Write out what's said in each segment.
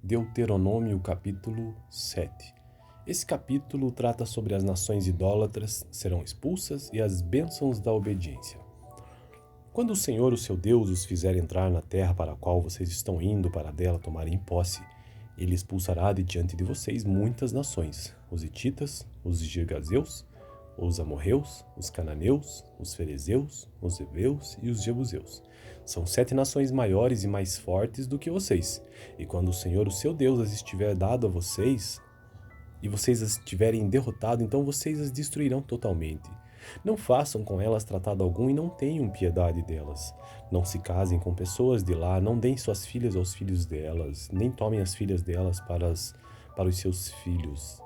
Deuteronômio capítulo 7. Esse capítulo trata sobre as nações idólatras serão expulsas e as bênçãos da obediência. Quando o Senhor, o seu Deus, os fizer entrar na terra para a qual vocês estão indo para dela tomarem posse, ele expulsará de diante de vocês muitas nações, os hititas, os girgazeus, os amorreus, os cananeus, os ferezeus, os heveus e os jebuseus. São 7 nações maiores e mais fortes do que vocês. E quando o Senhor, o seu Deus, as estiver dado a vocês, e vocês as tiverem derrotado, então vocês as destruirão totalmente. Não façam com elas tratado algum e não tenham piedade delas. Não se casem com pessoas de lá, não deem suas filhas aos filhos delas, nem tomem as filhas delas para os seus filhos.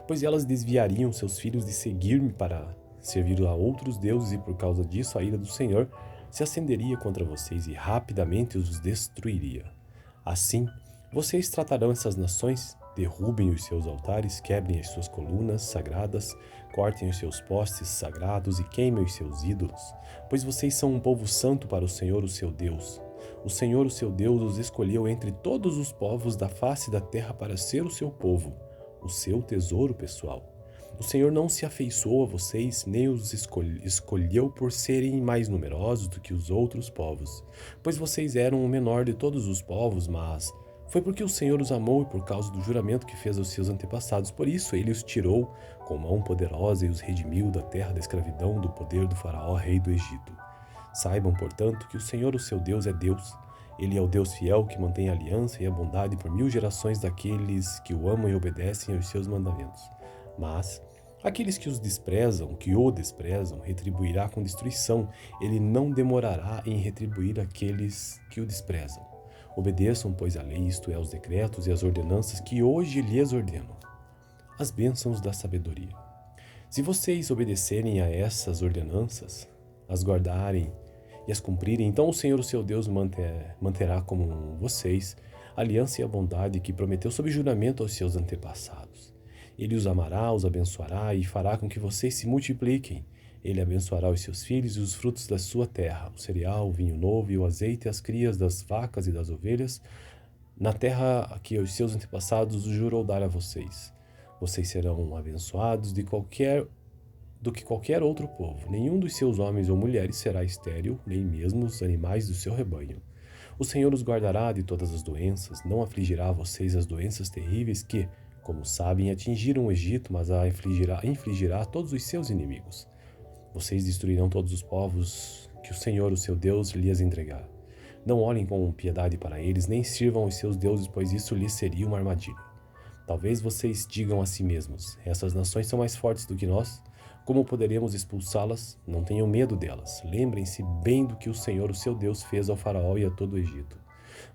Pois elas desviariam seus filhos de seguir-me para servir a outros deuses, e por causa disso a ira do Senhor se acenderia contra vocês e rapidamente os destruiria. Assim, vocês tratarão essas nações, derrubem os seus altares, quebrem as suas colunas sagradas, cortem os seus postes sagrados e queimem os seus ídolos, pois vocês são um povo santo para o Senhor, o seu Deus. O Senhor, o seu Deus, os escolheu entre todos os povos da face da terra para ser o seu povo, o seu tesouro pessoal. O Senhor não se afeiçoou a vocês, nem os escolheu por serem mais numerosos do que os outros povos, pois vocês eram o menor de todos os povos, mas foi porque o Senhor os amou e por causa do juramento que fez aos seus antepassados. Por isso ele os tirou com mão poderosa e os redimiu da terra da escravidão, do poder do faraó, rei do Egito. Saibam, portanto, que o Senhor, o seu Deus, é Deus. Ele é o Deus fiel que mantém a aliança e a bondade por 1000 gerações daqueles que o amam e obedecem aos seus mandamentos. Mas aqueles que o desprezam, retribuirá com destruição. Ele não demorará em retribuir aqueles que o desprezam. Obedeçam, pois, a lei, isto é, os decretos e as ordenanças que hoje lhes ordeno. As bênçãos da sabedoria. Se vocês obedecerem a essas ordenanças, as guardarem e as cumprirem, então o Senhor, o seu Deus, manterá como vocês a aliança e a bondade que prometeu sob juramento aos seus antepassados. Ele os amará, os abençoará e fará com que vocês se multipliquem. Ele abençoará os seus filhos e os frutos da sua terra, o cereal, o vinho novo e o azeite e as crias das vacas e das ovelhas, na terra que os seus antepassados jurou dar a vocês. Vocês serão abençoados do que qualquer outro povo. Nenhum dos seus homens ou mulheres será estéril, nem mesmo os animais do seu rebanho. O Senhor os guardará de todas as doenças, não afligirá a vocês as doenças terríveis que, como sabem, atingiram o Egito, mas a infligirá a todos os seus inimigos. Vocês destruirão todos os povos que o Senhor, o seu Deus, lhes entregar. Não olhem com piedade para eles, nem sirvam os seus deuses, pois isso lhes seria uma armadilha. Talvez vocês digam a si mesmos: essas nações são mais fortes do que nós. Como poderemos expulsá-las? Não tenham medo delas. Lembrem-se bem do que o Senhor, o seu Deus, fez ao faraó e a todo o Egito.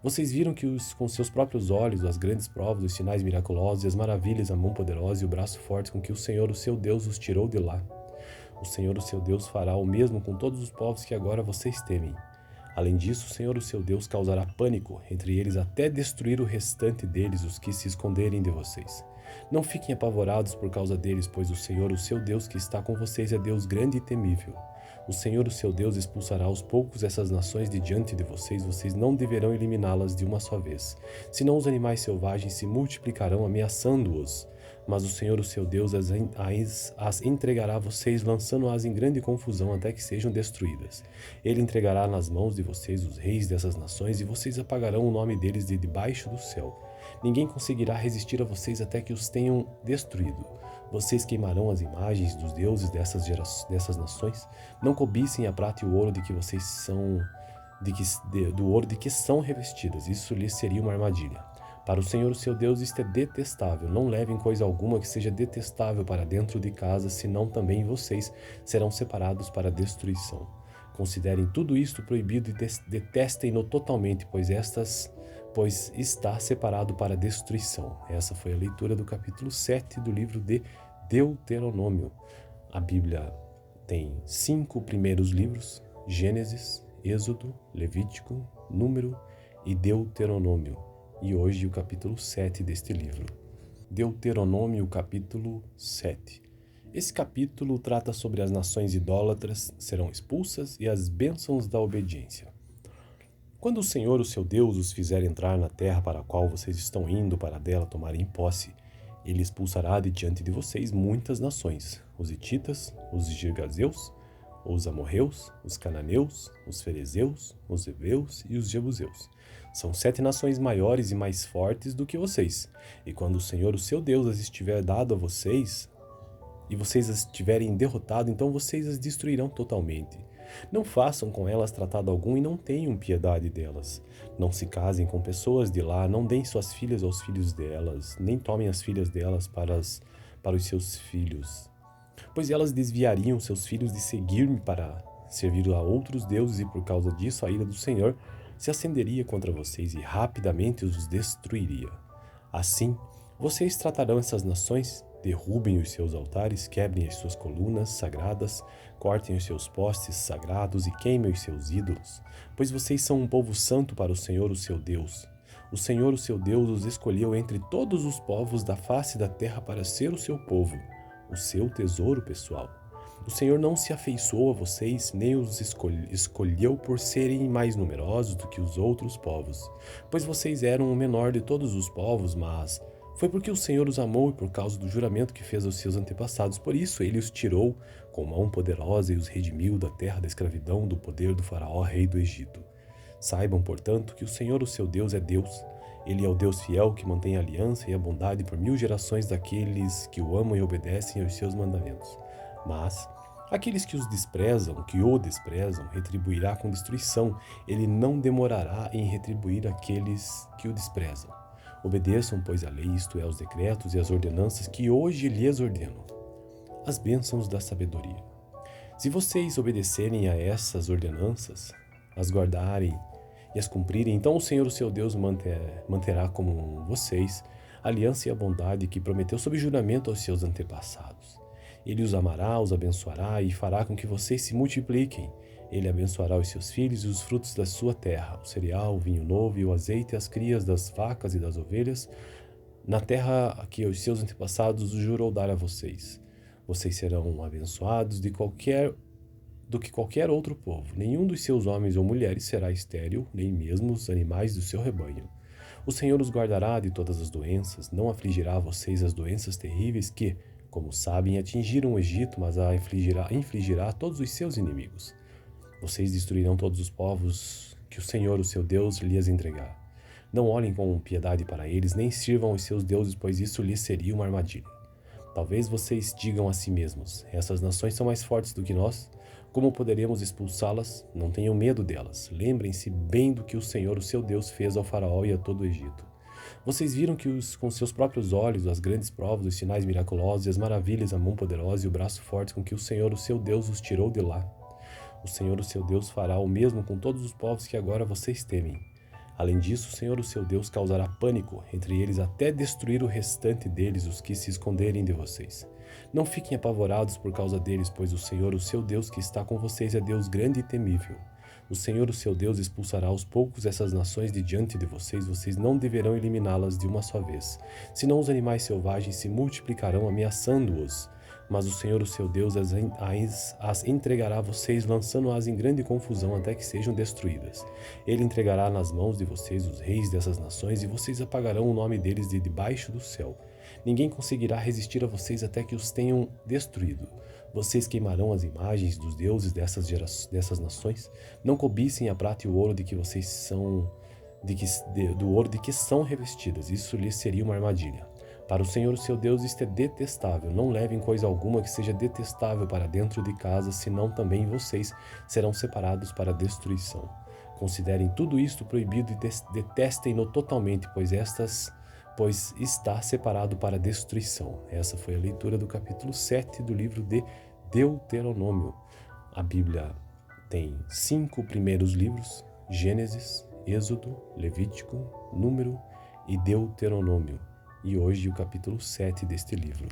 Vocês viram com seus próprios olhos as grandes provas, os sinais miraculosos e as maravilhas, a mão poderosa e o braço forte com que o Senhor, o seu Deus, os tirou de lá. O Senhor, o seu Deus, fará o mesmo com todos os povos que agora vocês temem. Além disso, o Senhor, o seu Deus, causará pânico entre eles até destruir o restante deles, os que se esconderem de vocês. Não fiquem apavorados por causa deles, pois o Senhor, o seu Deus, que está com vocês, é Deus grande e temível. O Senhor, o seu Deus, expulsará aos poucos essas nações de diante de vocês. Vocês não deverão eliminá-las de uma só vez. Senão os animais selvagens se multiplicarão, ameaçando-os. Mas o Senhor, o seu Deus, as entregará a vocês, lançando-as em grande confusão até que sejam destruídas. Ele entregará nas mãos de vocês os reis dessas nações, e vocês apagarão o nome deles de debaixo do céu. Ninguém conseguirá resistir a vocês até que os tenham destruído. Vocês queimarão as imagens dos deuses dessas nações. Não cobicem a prata e o ouro de que vocês são, do ouro de que são revestidas. Isso lhes seria uma armadilha. Para o Senhor, o seu Deus, isto é detestável. Não levem coisa alguma que seja detestável para dentro de casa, senão também vocês serão separados para destruição. Considerem tudo isto proibido e detestem-no totalmente, pois está separado para destruição. Essa foi a leitura do capítulo 7 do livro de Deuteronômio. A Bíblia tem 5 primeiros livros: Gênesis, Êxodo, Levítico, Número e Deuteronômio. E hoje o capítulo 7 deste livro. Deuteronômio, capítulo 7. Esse capítulo trata sobre as nações idólatras serão expulsas e as bênçãos da obediência. Quando o Senhor, o seu Deus, os fizer entrar na terra para a qual vocês estão indo para dela tomarem posse, ele expulsará de diante de vocês muitas nações, os hititas, os girgazeus, os amorreus, os cananeus, os ferezeus, os heveus e os jebuseus. São 7 nações maiores e mais fortes do que vocês. E quando o Senhor, o seu Deus, as estiver dado a vocês, e vocês as tiverem derrotado, então vocês as destruirão totalmente. Não façam com elas tratado algum e não tenham piedade delas. Não se casem com pessoas de lá, não deem suas filhas aos filhos delas, nem tomem as filhas delas para os seus filhos. Pois elas desviariam seus filhos de seguir-me para servir a outros deuses, e por causa disso a ira do Senhor se acenderia contra vocês e rapidamente os destruiria. Assim, vocês tratarão essas nações, derrubem os seus altares, quebrem as suas colunas sagradas, cortem os seus postes sagrados e queimem os seus ídolos, pois vocês são um povo santo para o Senhor, o seu Deus. O Senhor, o seu Deus, os escolheu entre todos os povos da face da terra para ser o seu povo, o seu tesouro pessoal. O Senhor não se afeiçoou a vocês, nem os escolheu por serem mais numerosos do que os outros povos, pois vocês eram o menor de todos os povos, mas foi porque o Senhor os amou e por causa do juramento que fez aos seus antepassados. Por isso ele os tirou com mão poderosa e os redimiu da terra da escravidão, do poder do faraó, rei do Egito. Saibam, portanto, que o Senhor, o seu Deus, é Deus. Ele é o Deus fiel que mantém a aliança e a bondade por 1000 gerações daqueles que o amam e obedecem aos seus mandamentos. Mas aqueles que o desprezam, retribuirá com destruição. Ele não demorará em retribuir aqueles que o desprezam. Obedeçam, pois, a lei, isto é, os decretos e as ordenanças que hoje lhes ordeno. As bênçãos da sabedoria. Se vocês obedecerem a essas ordenanças, as guardarem e as cumprirem, então o Senhor, o seu Deus, manterá com vocês a aliança e a bondade que prometeu sob juramento aos seus antepassados. Ele os amará, os abençoará e fará com que vocês se multipliquem. Ele abençoará os seus filhos e os frutos da sua terra, o cereal, o vinho novo e o azeite, as crias das vacas e das ovelhas, na terra que os seus antepassados jurou dar a vocês. Vocês serão abençoados do que qualquer outro povo. Nenhum dos seus homens ou mulheres será estéril, nem mesmo os animais do seu rebanho. O Senhor os guardará de todas as doenças, não afligirá a vocês as doenças terríveis que, como sabem, atingiram o Egito, mas a infligirá a todos os seus inimigos. Vocês destruirão todos os povos que o Senhor, o seu Deus, lhes entregar. Não olhem com piedade para eles, nem sirvam os seus deuses, pois isso lhes seria uma armadilha. Talvez vocês digam a si mesmos: essas nações são mais fortes do que nós. Como poderemos expulsá-las? Não tenham medo delas. Lembrem-se bem do que o Senhor, o seu Deus, fez ao faraó e a todo o Egito. Vocês viram que com seus próprios olhos as grandes provas, os sinais miraculosos e as maravilhas, a mão poderosa e o braço forte com que o Senhor, o seu Deus, os tirou de lá. O Senhor, o seu Deus, fará o mesmo com todos os povos que agora vocês temem. Além disso, o Senhor, o seu Deus, causará pânico entre eles até destruir o restante deles, os que se esconderem de vocês. Não fiquem apavorados por causa deles, pois o Senhor, o seu Deus, que está com vocês, é Deus grande e temível. O Senhor, o seu Deus, expulsará aos poucos essas nações de diante de vocês. Vocês não deverão eliminá-las de uma só vez. Senão os animais selvagens se multiplicarão, ameaçando-os. Mas o Senhor, o seu Deus, as entregará a vocês, lançando-as em grande confusão até que sejam destruídas. Ele entregará nas mãos de vocês os reis dessas nações, e vocês apagarão o nome deles de debaixo do céu. Ninguém conseguirá resistir a vocês até que os tenham destruído. Vocês queimarão as imagens dos deuses dessas nações. Não cobicem a prata e o ouro do ouro de que são revestidas. Isso lhes seria uma armadilha. Para o Senhor, o seu Deus, isto é detestável. Não levem coisa alguma que seja detestável para dentro de casa, senão também vocês serão separados para a destruição. Considerem tudo isto proibido e detestem-no totalmente, pois está separado para a destruição. Essa foi a leitura do capítulo 7 do livro de Deuteronômio. A Bíblia tem 5 primeiros livros: Gênesis, Êxodo, Levítico, Número e Deuteronômio. E hoje o capítulo 7 deste livro.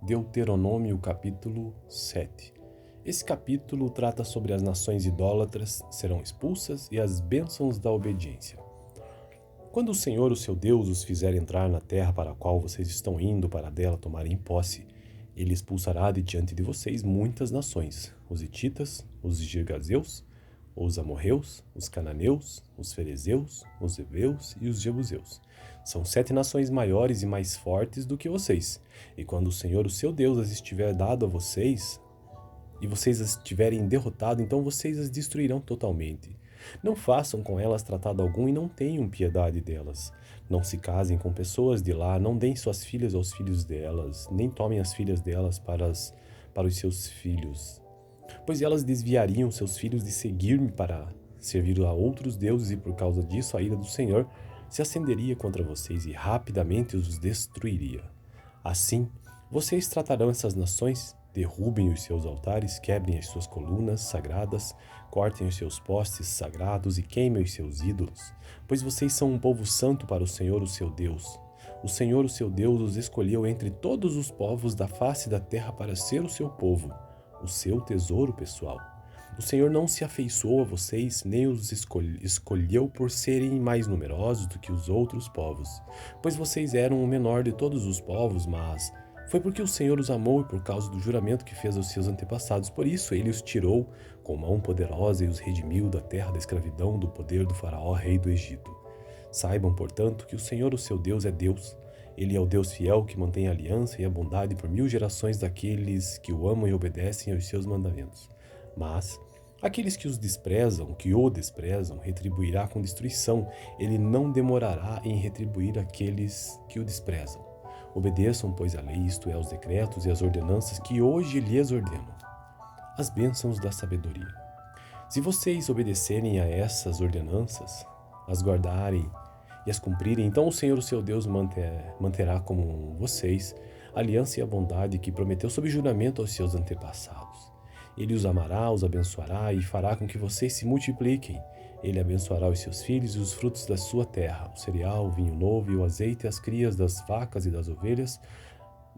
Deuteronômio, capítulo 7. Esse capítulo trata sobre as nações idólatras serão expulsas e as bênçãos da obediência. Quando o Senhor, o seu Deus, os fizer entrar na terra para a qual vocês estão indo para dela tomarem posse, ele expulsará de diante de vocês muitas nações: os hititas, os girgazeus, os amorreus, os cananeus, os ferezeus, os heveus e os jebuseus. São 7 nações maiores e mais fortes do que vocês. E quando o Senhor, o seu Deus, as estiver dado a vocês, e vocês as tiverem derrotado, então vocês as destruirão totalmente. Não façam com elas tratado algum e não tenham piedade delas. Não se casem com pessoas de lá, não deem suas filhas aos filhos delas, nem tomem as filhas delas para os seus filhos. Pois elas desviariam seus filhos de seguir-me para servir a outros deuses, e por causa disso a ira do Senhor se acenderia contra vocês e rapidamente os destruiria. Assim, vocês tratarão essas nações, derrubem os seus altares, quebrem as suas colunas sagradas, cortem os seus postes sagrados e queimem os seus ídolos, pois vocês são um povo santo para o Senhor, o seu Deus. O Senhor, o seu Deus, os escolheu entre todos os povos da face da terra para ser o seu povo, o seu tesouro pessoal. O Senhor não se afeiçoou a vocês, nem os escolheu por serem mais numerosos do que os outros povos, pois vocês eram o menor de todos os povos, mas foi porque o Senhor os amou e por causa do juramento que fez aos seus antepassados. Por isso ele os tirou com mão poderosa e os redimiu da terra da escravidão, do poder do faraó, rei do Egito. Saibam, portanto, que o Senhor, o seu Deus, é Deus. Ele é o Deus fiel que mantém a aliança e a bondade por 1000 gerações daqueles que o amam e obedecem aos seus mandamentos. Mas aqueles que o desprezam, retribuirá com destruição. Ele não demorará em retribuir aqueles que o desprezam. Obedeçam, pois, a lei, isto é, os decretos e as ordenanças que hoje lhes ordeno. As bênçãos da sabedoria. Se vocês obedecerem a essas ordenanças, as guardarem e as cumprirem, então o Senhor, o seu Deus, manterá com vocês a aliança e a bondade que prometeu sob juramento aos seus antepassados. Ele os amará, os abençoará e fará com que vocês se multipliquem. Ele abençoará os seus filhos e os frutos da sua terra, o cereal, o vinho novo e o azeite, as crias das vacas e das ovelhas,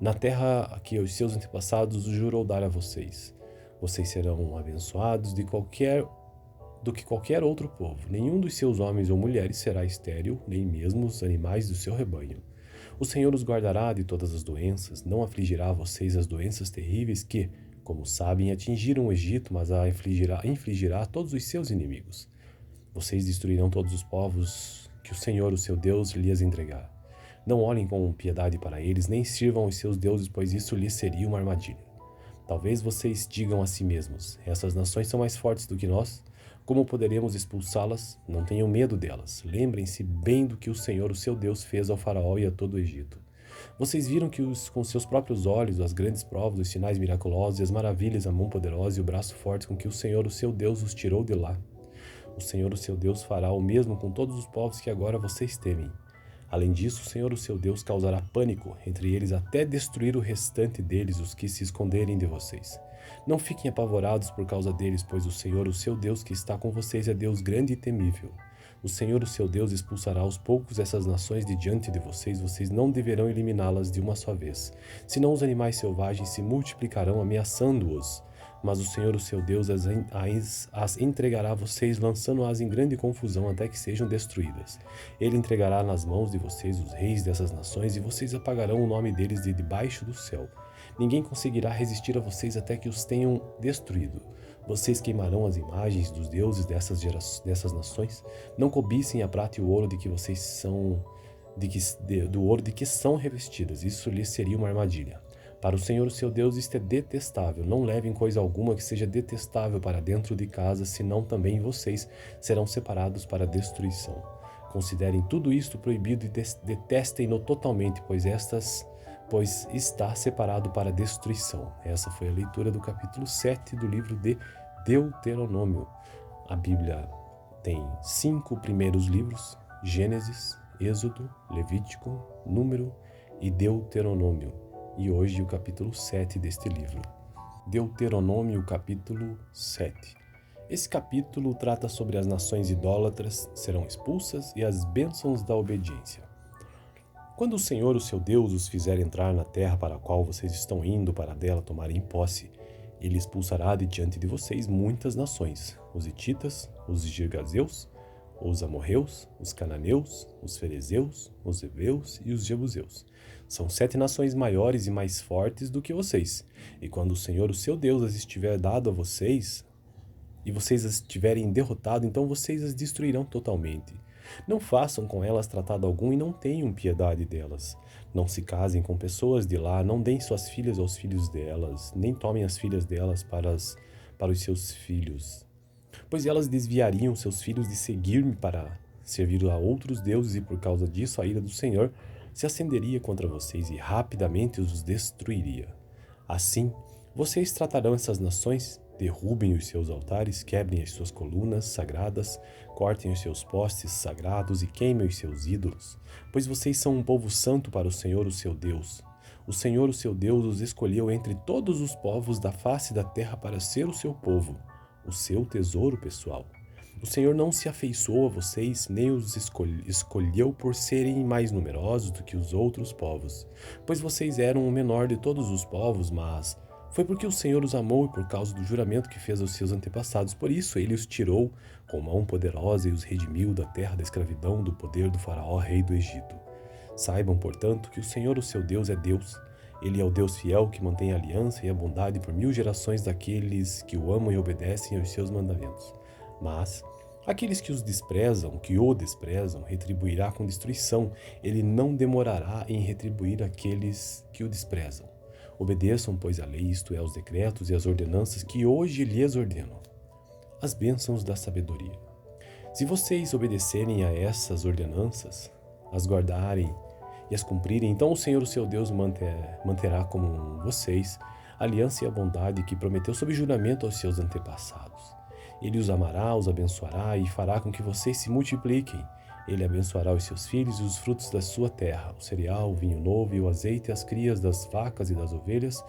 na terra que os seus antepassados jurou dar a vocês. Vocês serão abençoados do que qualquer outro povo. Nenhum dos seus homens ou mulheres será estéril, nem mesmo os animais do seu rebanho. O Senhor os guardará de todas as doenças, não afligirá a vocês as doenças terríveis que, como sabem, atingiram o Egito, mas infligirá a todos os seus inimigos. Vocês destruirão todos os povos que o Senhor, o seu Deus, lhes entregar. Não olhem com piedade para eles, nem sirvam os seus deuses, pois isso lhes seria uma armadilha. Talvez vocês digam a si mesmos: essas nações são mais fortes do que nós. Como poderemos expulsá-las? Não tenham medo delas. Lembrem-se bem do que o Senhor, o seu Deus, fez ao faraó e a todo o Egito. Vocês viram com seus próprios olhos as grandes provas, os sinais miraculosos e as maravilhas, a mão poderosa e o braço forte com que o Senhor, o seu Deus, os tirou de lá. O Senhor, o seu Deus, fará o mesmo com todos os povos que agora vocês temem. Além disso, o Senhor, o seu Deus, causará pânico entre eles até destruir o restante deles, os que se esconderem de vocês. Não fiquem apavorados por causa deles, pois o Senhor, o seu Deus, que está com vocês, é Deus grande e temível. O Senhor, o seu Deus, expulsará aos poucos essas nações de diante de vocês. Vocês não deverão eliminá-las de uma só vez. Senão os animais selvagens se multiplicarão, ameaçando-os. Mas o Senhor, o seu Deus, as entregará a vocês, lançando-as em grande confusão até que sejam destruídas. Ele entregará nas mãos de vocês os reis dessas nações, e vocês apagarão o nome deles de debaixo do céu. Ninguém conseguirá resistir a vocês até que os tenham destruído. Vocês queimarão as imagens dos deuses dessas nações. Não cobicem a prata e o ouro do ouro de que são revestidas. Isso lhes seria uma armadilha. Para o Senhor, o seu Deus, isto é detestável. Não levem coisa alguma que seja detestável para dentro de casa, senão também vocês serão separados para a destruição. Considerem tudo isto proibido e detestem-no totalmente, pois está separado para a destruição. Essa foi a leitura do capítulo 7 do livro de Deuteronômio. A Bíblia tem 5 primeiros livros: Gênesis, Êxodo, Levítico, Número e Deuteronômio. E hoje o capítulo 7 deste livro. Deuteronômio, capítulo 7. Esse capítulo trata sobre as nações idólatras serão expulsas e as bênçãos da obediência. Quando o Senhor, o seu Deus, os fizer entrar na terra para a qual vocês estão indo para dela tomarem posse, ele expulsará de diante de vocês muitas nações: os hititas, os girgazeus, os amorreus, os cananeus, os ferezeus, os heveus e os jebuseus. São 7 nações maiores e mais fortes do que vocês. E quando o Senhor, o seu Deus, as estiver dado a vocês, e vocês as tiverem derrotado, então vocês as destruirão totalmente. Não façam com elas tratado algum e não tenham piedade delas. Não se casem com pessoas de lá, não deem suas filhas aos filhos delas, nem tomem as filhas delas para os seus filhos. Pois elas desviariam seus filhos de seguir-me para servir a outros deuses, e por causa disso a ira do Senhor se acenderia contra vocês e rapidamente os destruiria. Assim, vocês tratarão essas nações, derrubem os seus altares, quebrem as suas colunas sagradas, cortem os seus postes sagrados e queimem os seus ídolos, pois vocês são um povo santo para o Senhor, o seu Deus. O Senhor, o seu Deus, os escolheu entre todos os povos da face da terra para ser o seu povo, o seu tesouro pessoal. O Senhor não se afeiçoou a vocês, nem os escolheu por serem mais numerosos do que os outros povos, pois vocês eram o menor de todos os povos, mas foi porque o Senhor os amou e por causa do juramento que fez aos seus antepassados. Por isso ele os tirou com mão poderosa e os redimiu da terra da escravidão, do poder do faraó, rei do Egito. Saibam, portanto, que o Senhor, o seu Deus, é Deus. Ele é o Deus fiel que mantém a aliança e a bondade por 1000 gerações daqueles que o amam e obedecem aos seus mandamentos. Mas aqueles que o desprezam, retribuirá com destruição. Ele não demorará em retribuir aqueles que o desprezam. Obedeçam, pois, a lei, isto é, os decretos e as ordenanças que hoje lhes ordeno. As bênçãos da sabedoria. Se vocês obedecerem a essas ordenanças, as guardarem e as cumprirem, então o Senhor, o seu Deus, manterá com vocês a aliança e a bondade que prometeu sob juramento aos seus antepassados. Ele os amará, os abençoará e fará com que vocês se multipliquem. Ele abençoará os seus filhos e os frutos da sua terra, o cereal, o vinho novo e o azeite, as crias das vacas e das ovelhas,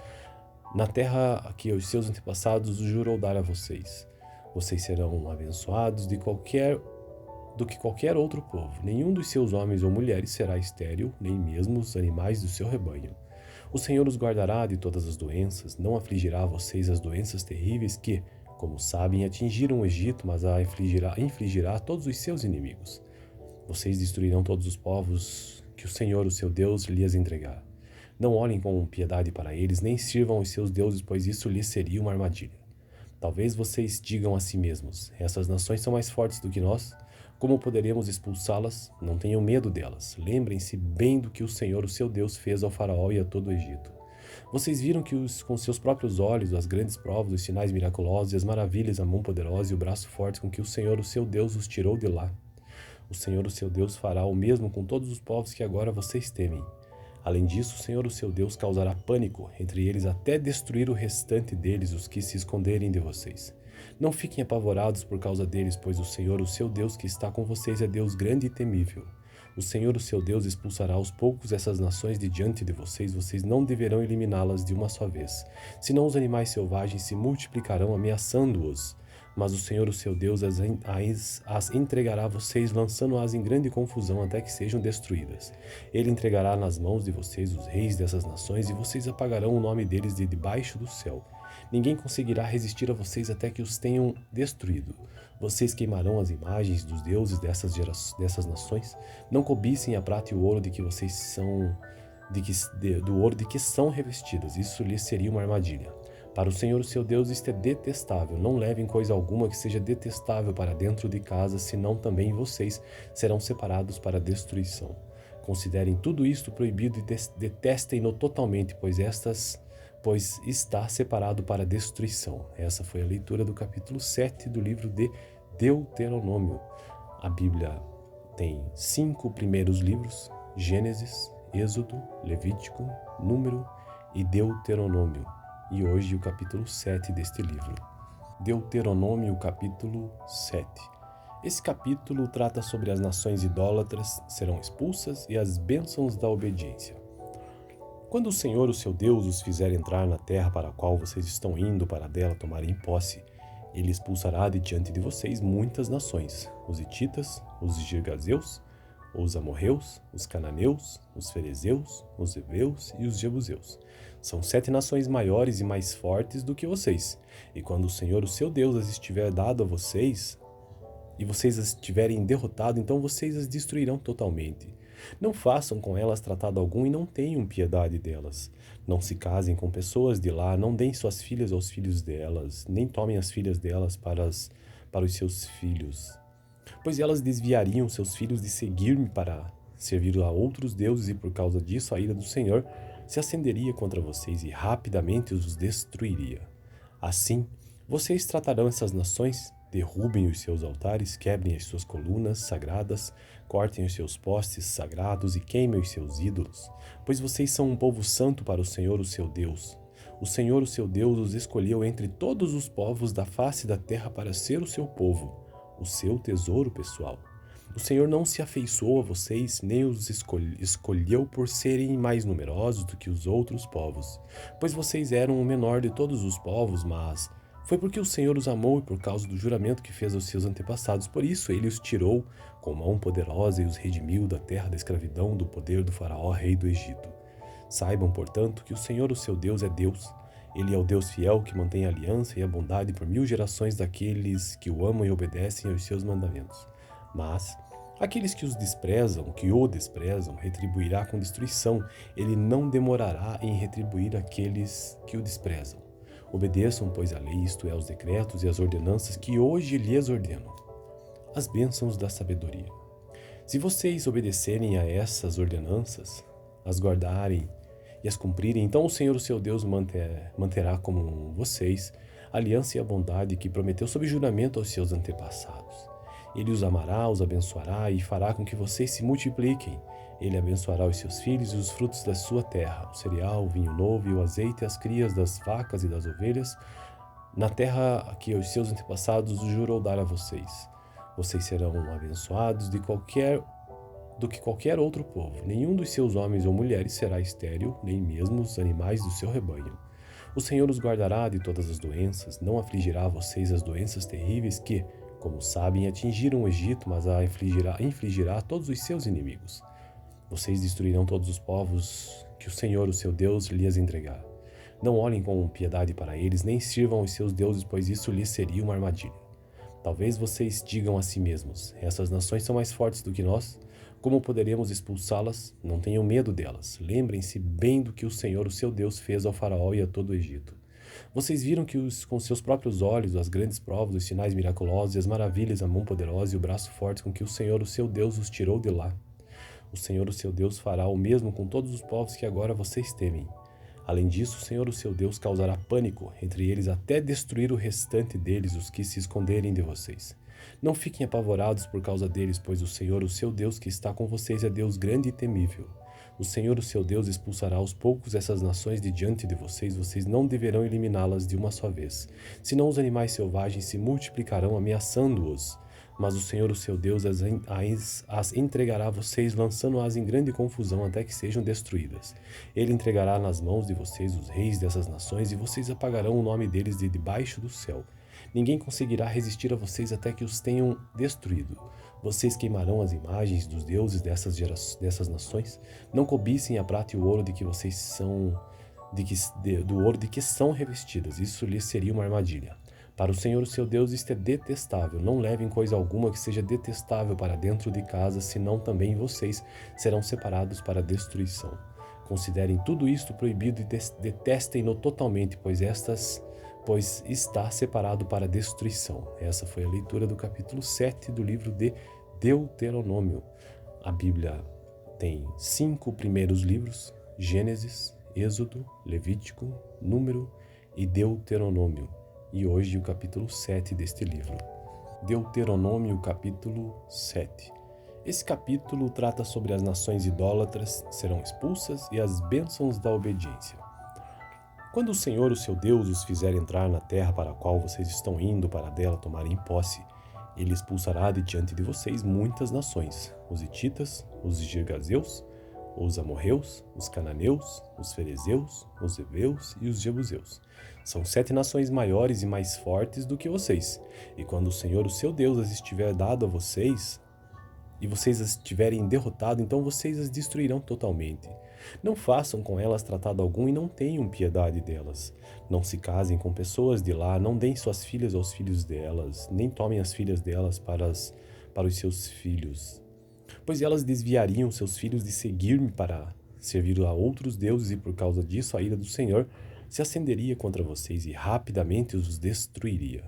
na terra a que os seus antepassados jurou dar a vocês. Vocês serão abençoados do que qualquer outro povo. Nenhum dos seus homens ou mulheres será estéril, nem mesmo os animais do seu rebanho. O Senhor os guardará de todas as doenças, não afligirá a vocês as doenças terríveis que, como sabem, atingiram o Egito, mas infligirá a todos os seus inimigos. Vocês destruirão todos os povos que o Senhor, o seu Deus, lhes entregar. Não olhem com piedade para eles, nem sirvam os seus deuses, pois isso lhes seria uma armadilha. Talvez vocês digam a si mesmos: essas nações são mais fortes do que nós. Como poderemos expulsá-las? Não tenham medo delas. Lembrem-se bem do que o Senhor, o seu Deus, fez ao faraó e a todo o Egito. Vocês viram com seus próprios olhos as grandes provas, os sinais miraculosos e as maravilhas, a mão poderosa e o braço forte com que o Senhor, o seu Deus, os tirou de lá. O Senhor, o seu Deus, fará o mesmo com todos os povos que agora vocês temem. Além disso, o Senhor, o seu Deus, causará pânico entre eles até destruir o restante deles, os que se esconderem de vocês. Não fiquem apavorados por causa deles, pois o Senhor, o seu Deus, que está com vocês, é Deus grande e temível. O Senhor, o seu Deus, expulsará aos poucos essas nações de diante de vocês. Vocês não deverão eliminá-las de uma só vez. Senão os animais selvagens se multiplicarão, ameaçando-os. Mas o Senhor, o seu Deus, as entregará a vocês, lançando-as em grande confusão até que sejam destruídas. Ele entregará nas mãos de vocês os reis dessas nações, e vocês apagarão o nome deles de debaixo do céu. Ninguém conseguirá resistir a vocês até que os tenham destruído. Vocês queimarão as imagens dos deuses dessas nações. Não cobicem a prata e o ouro de que vocês são, do ouro de que são revestidas. Isso lhes seria uma armadilha. Para o Senhor, o seu Deus, isto é detestável. Não levem coisa alguma que seja detestável para dentro de casa, senão também vocês serão separados para a destruição. Considerem tudo isto proibido e detestem-no totalmente, pois está separado para a destruição. Essa foi a leitura do capítulo 7 do livro de Deuteronômio. A Bíblia tem 5 primeiros livros: Gênesis, Êxodo, Levítico, Número e Deuteronômio. E hoje o capítulo 7 deste livro. Deuteronômio, capítulo 7. Esse capítulo trata sobre as nações idólatras serão expulsas e as bênçãos da obediência. Quando o Senhor, o seu Deus, os fizer entrar na terra para a qual vocês estão indo para dela tomarem posse, ele expulsará de diante de vocês muitas nações: os hititas, os girgazeus, os amorreus, os cananeus, os ferezeus, os heveus e os jebuseus. São 7 nações maiores e mais fortes do que vocês. E quando o Senhor, o seu Deus, as estiver dado a vocês, e vocês as tiverem derrotado, então vocês as destruirão totalmente. Não façam com elas tratado algum e não tenham piedade delas. Não se casem com pessoas de lá, não deem suas filhas aos filhos delas, nem tomem as filhas delas para os seus filhos. Pois elas desviariam seus filhos de seguir-me para servir a outros deuses, e por causa disso a ira do Senhor se acenderia contra vocês e rapidamente os destruiria. Assim, vocês tratarão essas nações, derrubem os seus altares, quebrem as suas colunas sagradas, cortem os seus postes sagrados e queimem os seus ídolos, pois vocês são um povo santo para o Senhor, o seu Deus. O Senhor, o seu Deus, os escolheu entre todos os povos da face da terra para ser o seu povo, o seu tesouro pessoal. O Senhor não se afeiçoou a vocês, nem os escolheu por serem mais numerosos do que os outros povos, pois vocês eram o menor de todos os povos, mas foi porque o Senhor os amou e por causa do juramento que fez aos seus antepassados. Por isso ele os tirou com mão poderosa e os redimiu da terra da escravidão, do poder do faraó, rei do Egito. Saibam, portanto, que o Senhor, o seu Deus, é Deus. Ele é o Deus fiel que mantém a aliança e a bondade por 1000 gerações daqueles que o amam e obedecem aos seus mandamentos. Mas aqueles que o desprezam, retribuirá com destruição. Ele não demorará em retribuir aqueles que o desprezam. Obedeçam, pois, a lei, isto é, os decretos e as ordenanças que hoje lhes ordeno. As bênçãos da sabedoria. Se vocês obedecerem a essas ordenanças, as guardarem e as cumprirem, então o Senhor, o seu Deus, manterá como vocês a aliança e a bondade que prometeu sob juramento aos seus antepassados. Ele os amará, os abençoará e fará com que vocês se multipliquem. Ele abençoará os seus filhos e os frutos da sua terra, o cereal, o vinho novo e o azeite, as crias das vacas e das ovelhas, na terra que os seus antepassados jurou dar a vocês. Vocês serão abençoados do que qualquer outro povo. Nenhum dos seus homens ou mulheres será estéril, nem mesmo os animais do seu rebanho. O Senhor os guardará de todas as doenças, não afligirá a vocês as doenças terríveis que, como sabem, atingiram o Egito, mas a infligirá a todos os seus inimigos. Vocês destruirão todos os povos que o Senhor, o seu Deus, lhes entregar. Não olhem com piedade para eles, nem sirvam os seus deuses, pois isso lhes seria uma armadilha. Talvez vocês digam a si mesmos: essas nações são mais fortes do que nós. Como poderemos expulsá-las? Não tenham medo delas. Lembrem-se bem do que o Senhor, o seu Deus, fez ao faraó e a todo o Egito. Vocês viram com seus próprios olhos as grandes provas, os sinais miraculosos e as maravilhas, a mão poderosa e o braço forte com que o Senhor, o seu Deus, os tirou de lá. O Senhor, o seu Deus, fará o mesmo com todos os povos que agora vocês temem. Além disso, o Senhor, o seu Deus, causará pânico entre eles até destruir o restante deles, os que se esconderem de vocês. Não fiquem apavorados por causa deles, pois o Senhor, o seu Deus, que está com vocês, é Deus grande e temível. O Senhor, o seu Deus, expulsará aos poucos essas nações de diante de vocês. Vocês não deverão eliminá-las de uma só vez. Senão os animais selvagens se multiplicarão, ameaçando-os. Mas o Senhor, o seu Deus, as entregará a vocês, lançando-as em grande confusão até que sejam destruídas. Ele entregará nas mãos de vocês os reis dessas nações, e vocês apagarão o nome deles de debaixo do céu. Ninguém conseguirá resistir a vocês até que os tenham destruído. Vocês queimarão as imagens dos deuses dessas nações. Não cobicem a prata e o ouro de que vocês são, do ouro de que são revestidas. Isso lhes seria uma armadilha. Para o Senhor, o seu Deus, isto é detestável. Não levem coisa alguma que seja detestável para dentro de casa, senão também vocês serão separados para a destruição. Considerem tudo isto proibido e detestem-no totalmente, pois está separado para a destruição. Essa foi a leitura do capítulo 7 do livro de Deuteronômio. A Bíblia tem 5 primeiros livros: Gênesis, Êxodo, Levítico, Número e Deuteronômio. E hoje o capítulo 7 deste livro. Deuteronômio, capítulo 7. Esse capítulo trata sobre as nações idólatras serão expulsas e as bênçãos da obediência. Quando o Senhor, o seu Deus, os fizer entrar na terra para a qual vocês estão indo para dela tomarem posse, ele expulsará de diante de vocês muitas nações: os hititas, os girgazeus, os amorreus, os cananeus, os ferezeus, os heveus e os jebuseus. São 7 nações maiores e mais fortes do que vocês. E quando o Senhor, o seu Deus, as estiver dado a vocês, e vocês as tiverem derrotado, então vocês as destruirão totalmente. Não façam com elas tratado algum e não tenham piedade delas. Não se casem com pessoas de lá, não deem suas filhas aos filhos delas, nem tomem as filhas delas para os seus filhos. Pois elas desviariam seus filhos de seguir-me para servir a outros deuses, e por causa disso a ira do Senhor se acenderia contra vocês e rapidamente os destruiria.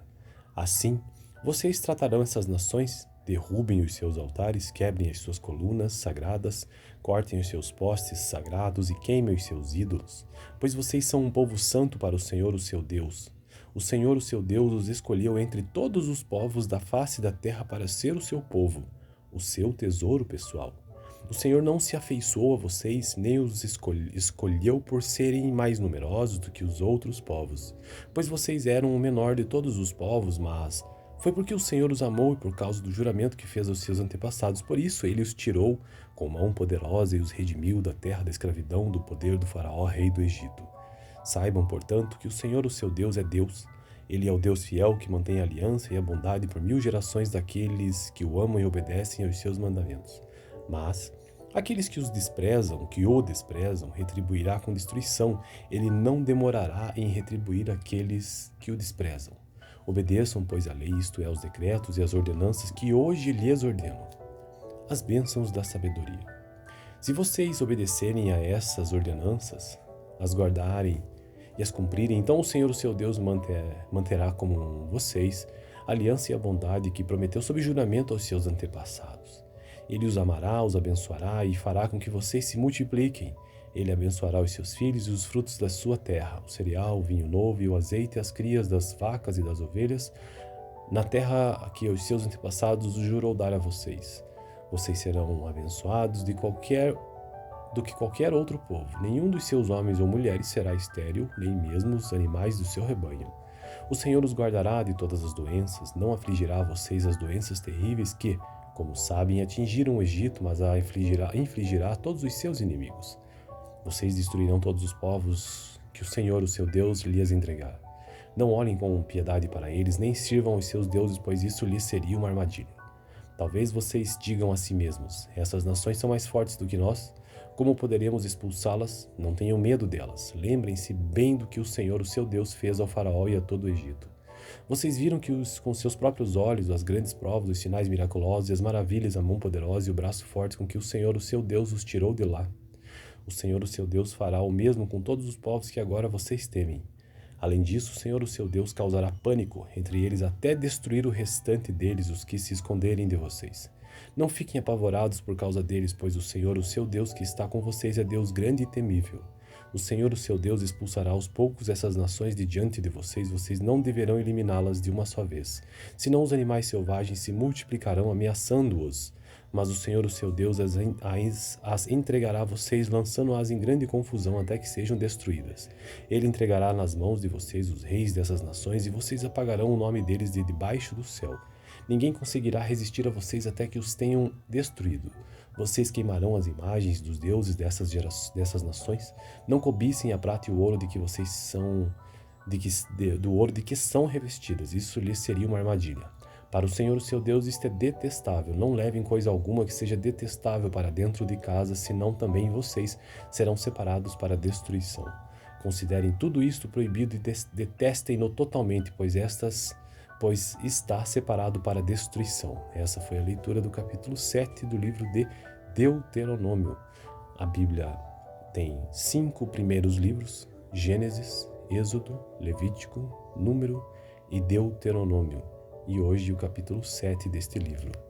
Assim, vocês tratarão essas nações, derrubem os seus altares, quebrem as suas colunas sagradas, cortem os seus postes sagrados e queimem os seus ídolos, pois vocês são um povo santo para o Senhor, o seu Deus. O Senhor, o seu Deus, os escolheu entre todos os povos da face da terra para ser o seu povo, o seu tesouro pessoal. O Senhor não se afeiçoou a vocês, nem os escolheu por serem mais numerosos do que os outros povos, pois vocês eram o menor de todos os povos, mas foi porque o Senhor os amou e por causa do juramento que fez aos seus antepassados. Por isso ele os tirou com mão poderosa e os redimiu da terra da escravidão, do poder do faraó, rei do Egito. Saibam, portanto, que o Senhor, o seu Deus, é Deus. Ele é o Deus fiel que mantém a aliança e a bondade por 1000 gerações daqueles que o amam e obedecem aos seus mandamentos. Mas aqueles que o desprezam, retribuirá com destruição. Ele não demorará em retribuir aqueles que o desprezam. Obedeçam, pois, a lei, isto é, os decretos e as ordenanças que hoje lhes ordeno. As bênçãos da sabedoria. Se vocês obedecerem a essas ordenanças, as guardarem e as cumprirem, então o Senhor, o seu Deus, manterá com vocês a aliança e a bondade que prometeu sob juramento aos seus antepassados. Ele os amará, os abençoará e fará com que vocês se multipliquem. Ele abençoará os seus filhos e os frutos da sua terra, o cereal, o vinho novo e o azeite, as crias das vacas e das ovelhas, na terra que os seus antepassados jurou dar a vocês. Vocês serão abençoados do que qualquer outro povo. Nenhum dos seus homens ou mulheres será estéril, nem mesmo os animais do seu rebanho. O Senhor os guardará de todas as doenças, não afligirá a vocês as doenças terríveis que, como sabem, atingiram o Egito, mas a infligirá a todos os seus inimigos. Vocês destruirão todos os povos que o Senhor, o seu Deus, lhes entregar. Não olhem com piedade para eles, nem sirvam os seus deuses, pois isso lhes seria uma armadilha. Talvez vocês digam a si mesmos: essas nações são mais fortes do que nós. Como poderemos expulsá-las? Não tenham medo delas. Lembrem-se bem do que o Senhor, o seu Deus, fez ao faraó e a todo o Egito. Vocês viram que com seus próprios olhos as grandes provas, os sinais miraculosos e as maravilhas, a mão poderosa e o braço forte com que o Senhor, o seu Deus, os tirou de lá. O Senhor, o seu Deus, fará o mesmo com todos os povos que agora vocês temem. Além disso, o Senhor, o seu Deus, causará pânico entre eles até destruir o restante deles, os que se esconderem de vocês. Não fiquem apavorados por causa deles, pois o Senhor, o seu Deus, que está com vocês, é Deus grande e temível. O Senhor, o seu Deus, expulsará aos poucos essas nações de diante de vocês. Vocês não deverão eliminá-las de uma só vez. Senão os animais selvagens se multiplicarão, ameaçando-os. Mas o Senhor, o seu Deus, as entregará a vocês, lançando-as em grande confusão até que sejam destruídas. Ele entregará nas mãos de vocês os reis dessas nações, e vocês apagarão o nome deles de debaixo do céu. Ninguém conseguirá resistir a vocês até que os tenham destruído. Vocês queimarão as imagens dos deuses dessas nações. Não cobicem a prata e o ouro do ouro de que são revestidas. Isso lhes seria uma armadilha. Para o Senhor, o seu Deus, isto é detestável. Não levem coisa alguma que seja detestável para dentro de casa, senão também vocês serão separados para a destruição. Considerem tudo isto proibido e detestem-no totalmente, pois está separado para a destruição. Essa foi a leitura do capítulo 7 do livro de Deuteronômio. A Bíblia tem 5 primeiros livros: Gênesis, Êxodo, Levítico, Número e Deuteronômio. E hoje o capítulo 7 deste livro.